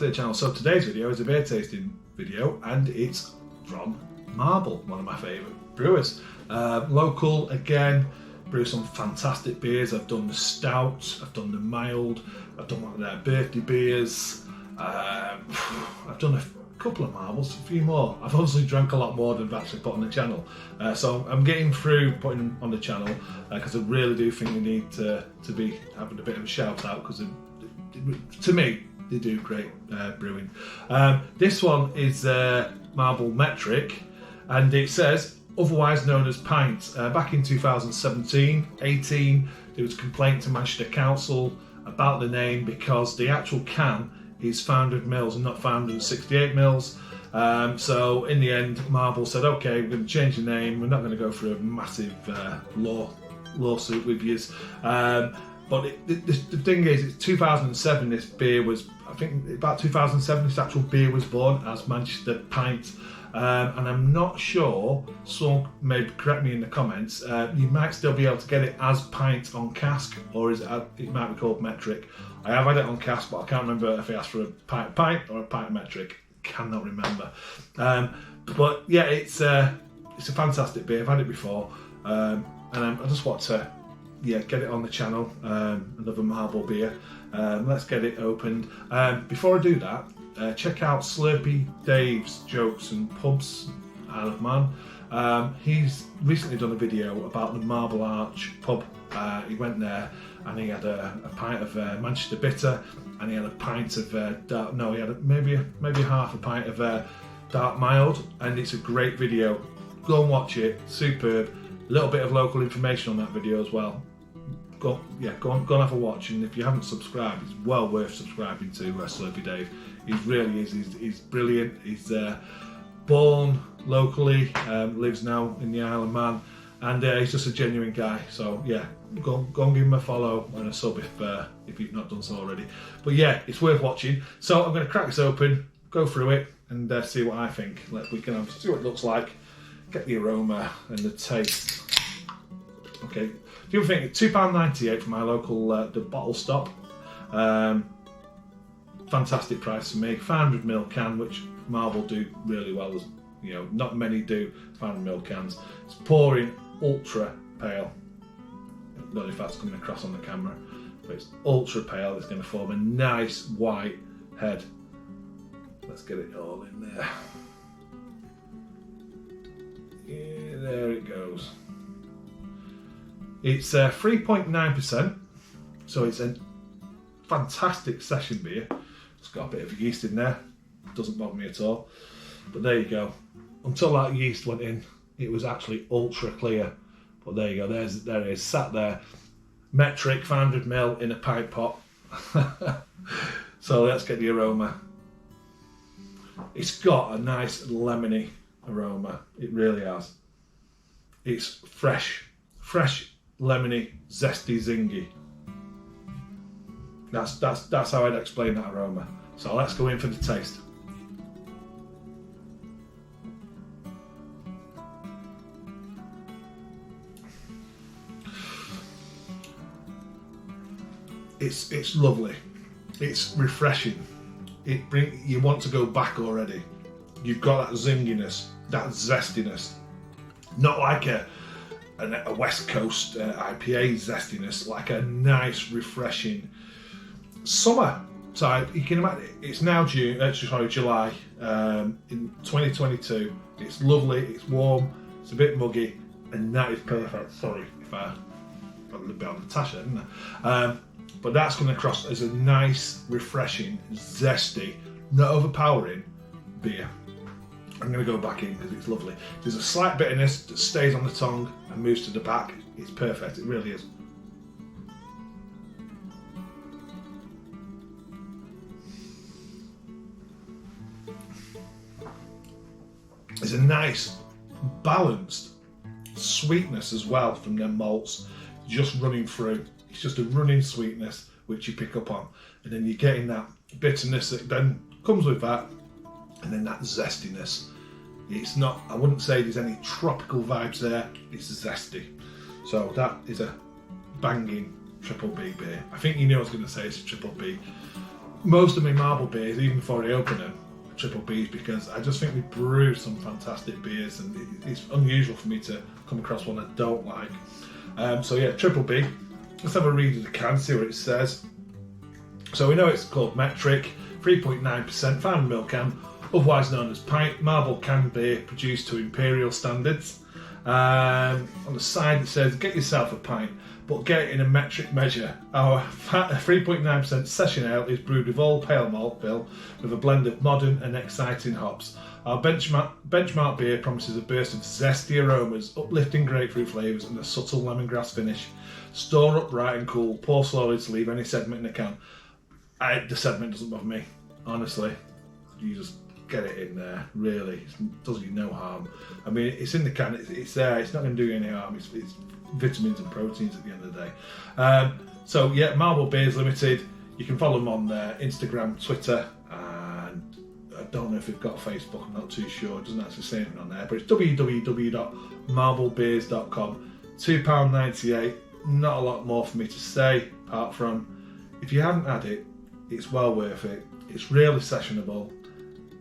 to the channel. So today's video is a beer tasting video, and it's from Marble, one of my favourite brewers. Local again, brew some fantastic beers. I've done the stout, I've done the mild, I've done one of their birthday beers. I've done a couple of Marbles, a few more. I've obviously drank a lot more than I've actually put on the channel. So I'm getting through putting them on the channel because I really do think we need to be having a bit of a shout out, because to me they do great brewing. This one is Marble Metric, and it says otherwise known as Pint. Back in 2017-18 there was a complaint to Manchester Council about the name because the actual can is 500 mils and not 568 mils. So in the end, Marble said, okay, we're going to change the name. We're not going to go through a massive lawsuit with you. But the thing is, it's 2007 this beer was, I think about 2007 this actual beer was born as Manchester Pint. And I'm not sure, so maybe correct me in the comments, you might still be able to get it as Pint on cask, or it might be called Metric. I have had it on cask, but I can't remember if I asked for a pint or a pint metric. Cannot remember. But yeah, it's a fantastic beer. I've had it before, and I just want to get it on the channel. Another Marble beer. Let's get it opened. Before I do that, check out Slurpy Dave's Jokes and Pubs, Isle of Man. He's recently done a video about the Marble Arch pub. He went there and he had a pint of Manchester Bitter, and he had a pint of dark, no, he had maybe half a pint of dark mild, and it's a great video. Go and watch it, superb. A little bit of local information on that video as well. Go and have a watch, and if you haven't subscribed, it's well worth subscribing to Slurpy Dave. He really is. He's brilliant. He's born locally, lives now in the Isle of Man, and he's just a genuine guy. So yeah, go and give him a follow and a sub if you've not done so already. But yeah, it's worth watching. So I'm going to crack this open, go through it, and see what I think. We can see what it looks like, get the aroma and the taste. Okay, the other thing, £2.98 for my local the bottle stop. Fantastic price for me. 500ml can, which Marble do really well. As you know, not many do 500ml cans. It's pouring ultra pale. I don't know if that's coming across on the camera, but it's ultra pale. It's going to form a nice white head. Let's get it all in there. Yeah, there it goes. It's 3.9%, so it's a fantastic session beer. It's got a bit of yeast in there, doesn't bother me at all. But there you go. Until that yeast went in, it was actually ultra clear. But there you go, there it is, sat there. Metric 500ml in a pint pot. So let's get the aroma. It's got a nice lemony aroma, it really has. It's fresh, lemony, zesty, zingy. That's how I'd explain that aroma. So let's go in for the taste. It's lovely. It's refreshing. You want to go back already. You've got that zinginess, that zestiness. Not like a West Coast IPA zestiness, like a nice, refreshing summer type. You can imagine it's now July in 2022. It's lovely, it's warm, it's a bit muggy, and that is perfect. Sorry if I got a little bit on the tash there, didn't I? But that's coming across as a nice, refreshing, zesty, not overpowering beer. I'm going to go back in because it's lovely. There's a slight bitterness that stays on the tongue and moves to the back. It's perfect, it really is. There's a nice, balanced sweetness as well from them malts, just running through. It's just a running sweetness which you pick up on, and then you're getting that bitterness that then comes with that, and then that zestiness. It's not, I wouldn't say there's any tropical vibes there, it's zesty. So that is a banging triple B beer. I think you knew I was going to say it's a triple B. most of my marble beers, even before I open them, are triple Bs, because I just think we brew some fantastic beers, and it's unusual for me to come across one I don't like. So yeah, triple B. Let's have a read of the can, see what it says. So we know it's called metric, 3.9% found milk can, otherwise known as pint, marble can beer produced to imperial standards. On the side it says, get yourself a pint, but get it in a metric measure. Our 3.9% session ale is brewed with all pale malt bill with a blend of modern and exciting hops. Our benchmark beer promises a burst of zesty aromas, uplifting grapefruit flavours and a subtle lemongrass finish. Store upright and cool, pour slowly to leave any sediment in the can. The sediment doesn't bother me, honestly. You just get it in there, really. It does you no harm. I mean, it's in the can, it's there, it's not going to do you any harm. It's vitamins and proteins at the end of the day. So yeah, Marble Beers Limited. You can follow them on Instagram, Twitter, and I don't know if they've got Facebook, I'm not too sure. It doesn't actually say anything on there, but it's www.marblebeers.com. £2.98. Not a lot more for me to say, apart from, if you haven't had it, it's well worth it. It's really sessionable,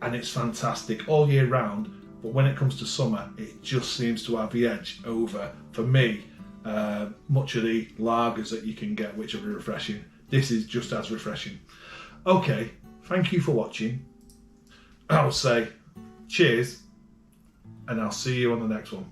and it's fantastic all year round, but when it comes to summer, it just seems to have the edge over, for me, much of the lagers that you can get, which are refreshing. This is just as refreshing. Okay, thank you for watching. I'll say cheers, and I'll see you on the next one.